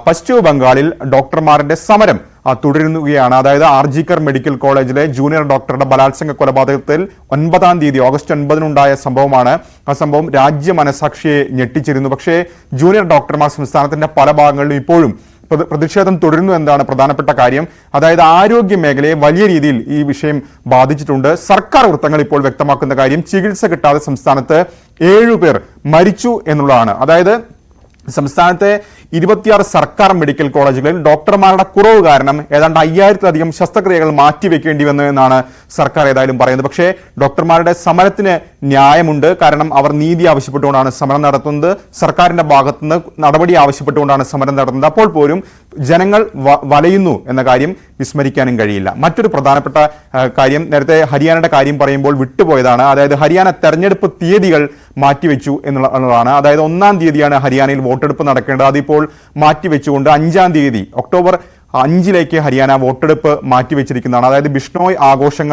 പശ്ചിമ ബംഗാളിൽ ഡോക്ടർമാരുടെ സമരം തുടരുകയാണ്. അതായത് ആർജിക്കർ മെഡിക്കൽ കോളേജിലെ ജൂനിയർ ഡോക്ടറുടെ ബലാത്സംഗ കൊലപാതകത്തിൽ 9-ാം തീയതി ഓഗസ്റ്റ് 9-നുണ്ടായ സംഭവമാണ്. ആ സംഭവം രാജ്യ മനസാക്ഷിയെ ഞെട്ടിച്ചിരുന്നു. പക്ഷേ ജൂനിയർ ഡോക്ടർമാർ സംസ്ഥാനത്തിന്റെ പല ഭാഗങ്ങളിലും ഇപ്പോഴും പ്രതിഷേധം തുടരുന്നു എന്നതാണ് പ്രധാനപ്പെട്ട കാര്യം. അതായത് ആരോഗ്യ മേഖലയെ വലിയ രീതിയിൽ ഈ വിഷയം ബാധിച്ചിട്ടുണ്ട്. സർക്കാർ വൃത്തങ്ങൾ ഇപ്പോൾ വ്യക്തമാക്കുന്ന കാര്യം ചികിത്സ കിട്ടാതെ സംസ്ഥാനത്ത് 7 പേർ മരിച്ചു എന്നുള്ളതാണ്. അതായത് സംസ്ഥാനത്തെ 26 സർക്കാർ മെഡിക്കൽ കോളേജുകളിൽ ഡോക്ടർമാരുടെ കുറവ് കാരണം ഏതാണ്ട് 5000-ലധികം ശസ്ത്രക്രിയകൾ മാറ്റിവെക്കേണ്ടി വന്നു എന്നാണ് സർക്കാർ ഏതായാലും പറയുന്നത്. പക്ഷേ ഡോക്ടർമാരുടെ സമരത്തിന് ന്യായമുണ്ട്. കാരണം അവർ നീതി ആവശ്യപ്പെട്ടുകൊണ്ടാണ് സമരം നടത്തുന്നത്. സർക്കാരിന്റെ ഭാഗത്തുനിന്ന് നടപടി ആവശ്യപ്പെട്ടുകൊണ്ടാണ് സമരം നടത്തുന്നത്. അപ്പോൾ പോലും ജനങ്ങൾ വലയുന്നു എന്ന കാര്യം വിസ്മരിക്കാനും കഴിയില്ല. മറ്റൊരു പ്രധാനപ്പെട്ട കാര്യം, നേരത്തെ ഹരിയാനയുടെ കാര്യം പറയുമ്പോൾ വിട്ടുപോയതാണ്. അതായത് ഹരിയാന തെരഞ്ഞെടുപ്പ് തീയതികൾ മാറ്റിവെച്ചു എന്നുള്ളതാണ്. അതായത് 1-ാം തീയതിയാണ് ഹരിയാനയിൽ വോട്ടെടുപ്പ് നടക്കേണ്ടത്. അതിപ്പോൾ മാറ്റിവെച്ചുകൊണ്ട് 5-ാം തീയതി ഒക്ടോബർ 5-ലേക്ക് ഹരിയാന വോട്ടെടുപ്പ് മാറ്റിവെച്ചിരിക്കുന്നതാണ്. അതായത് ബിഷ്ണോയ് ആഘോഷങ്ങൾ